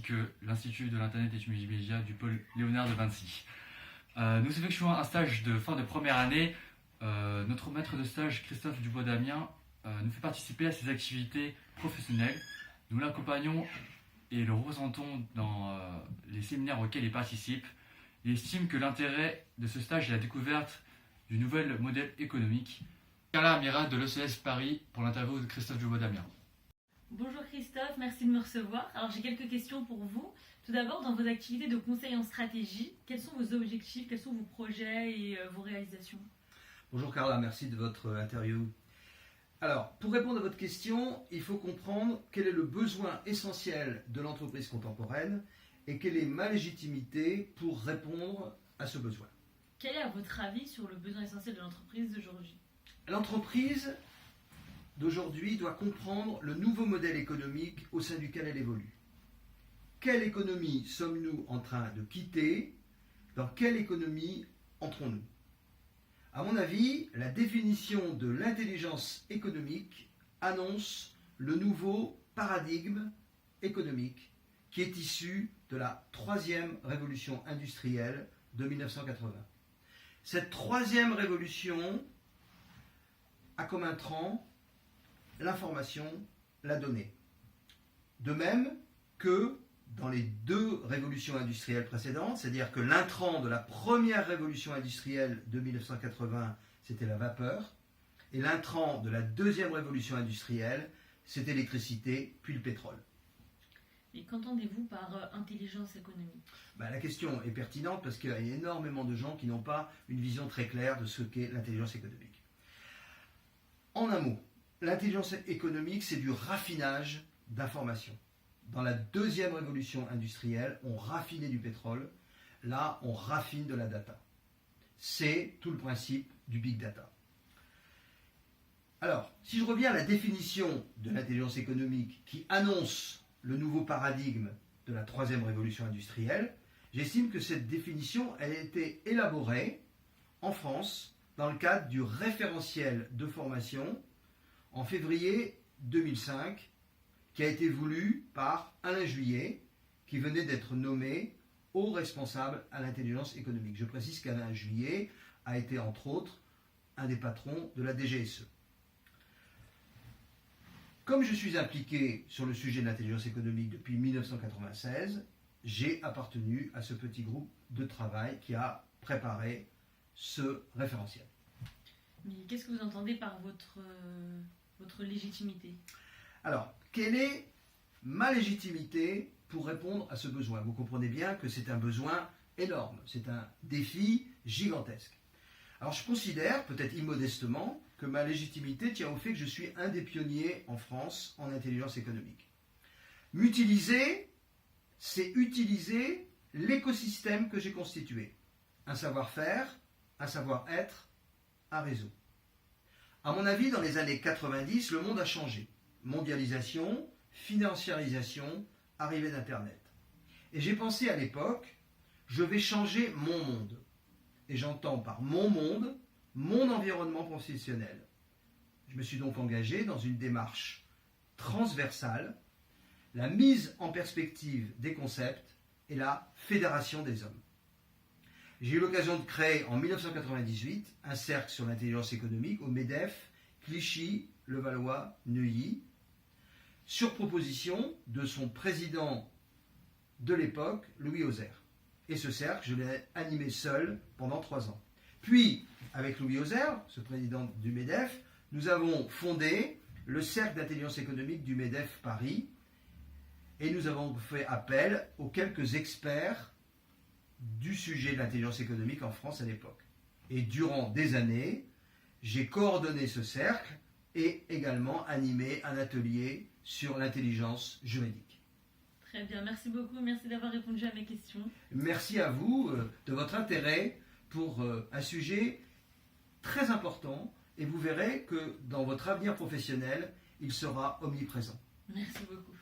que l'Institut de l'Internet et du Multimédia du pôle Léonard de Vinci. Nous effectuons un stage de fin de première année. Notre maître de stage, Christophe Dubois-Damien, nous fait participer à ses activités professionnelles. Nous l'accompagnons et le représentons dans les séminaires auxquels il participe. Il estime que l'intérêt de ce stage est la découverte du nouvel modèle économique. Carla Amiral de l'ECS Paris pour l'interview de Christophe Dubois-Damien. Bonjour Christophe, merci de me recevoir. Alors j'ai quelques questions pour vous. Tout d'abord, dans vos activités de conseil en stratégie, quels sont vos objectifs, quels sont vos projets et vos réalisations? Bonjour Carla, merci de votre interview. Alors, pour répondre à votre question, il faut comprendre quel est le besoin essentiel de l'entreprise contemporaine et quelle est ma légitimité pour répondre à ce besoin. Quel est à votre avis sur le besoin essentiel de l'entreprise d'aujourd'hui? L'entreprise d'aujourd'hui doit comprendre le nouveau modèle économique au sein duquel elle évolue. Quelle économie sommes-nous en train de quitter? Dans quelle économie entrons-nous? À mon avis, la définition de l'intelligence économique annonce le nouveau paradigme économique qui est issu de la troisième révolution industrielle de 1980. Cette troisième révolution a comme intrant l'information, la donnée. De même que dans les deux révolutions industrielles précédentes, c'est-à-dire que l'intrant de la première révolution industrielle de 1980, c'était la vapeur, et l'intrant de la deuxième révolution industrielle, c'était l'électricité, puis le pétrole. Et qu'entendez-vous par intelligence économique? La question est pertinente parce qu'il y a énormément de gens qui n'ont pas une vision très claire de ce qu'est l'intelligence économique. En un mot, l'intelligence économique, c'est du raffinage d'informations. Dans la deuxième révolution industrielle, on raffinait du pétrole. Là, on raffine de la data. C'est tout le principe du big data. Alors, si je reviens à la définition de l'intelligence économique qui annonce le nouveau paradigme de la troisième révolution industrielle, j'estime que cette définition elle a été élaborée en France dans le cadre du référentiel de formation en février 2005 qui a été voulu par Alain Juillet, qui venait d'être nommé haut responsable à l'intelligence économique. Je précise qu'Alain Juillet a été, entre autres, un des patrons de la DGSE. Comme je suis impliqué sur le sujet de l'intelligence économique depuis 1996, j'ai appartenu à ce petit groupe de travail qui a préparé ce référentiel. Mais qu'est-ce que vous entendez par votre légitimité? Alors, quelle est ma légitimité pour répondre à ce besoin? Vous comprenez bien que c'est un besoin énorme, c'est un défi gigantesque. Alors, je considère, peut-être immodestement, que ma légitimité tient au fait que je suis un des pionniers en France en intelligence économique. M'utiliser, c'est utiliser l'écosystème que j'ai constitué. Un savoir-faire, un savoir-être, un réseau. À mon avis, dans les années 90, le monde a changé. Mondialisation, financiarisation, arrivée d'Internet. Et j'ai pensé à l'époque, je vais changer mon monde. Et j'entends par mon monde, mon environnement professionnel. Je me suis donc engagé dans une démarche transversale, la mise en perspective des concepts et la fédération des hommes. J'ai eu l'occasion de créer en 1998 un cercle sur l'intelligence économique au MEDEF, Clichy, Levallois, Neuilly, sur proposition de son président de l'époque, Louis Ozer. Et ce cercle, je l'ai animé seul pendant 3 ans. Puis, avec Louis Ozer, ce président du MEDEF, nous avons fondé le cercle d'intelligence économique du MEDEF Paris et nous avons fait appel aux quelques experts du sujet de l'intelligence économique en France à l'époque. Et durant des années, j'ai coordonné ce cercle et également animé un atelier sur l'intelligence juridique. Très bien, merci beaucoup, merci d'avoir répondu à mes questions. Merci à vous de votre intérêt pour un sujet très important et vous verrez que dans votre avenir professionnel, il sera omniprésent. Merci beaucoup.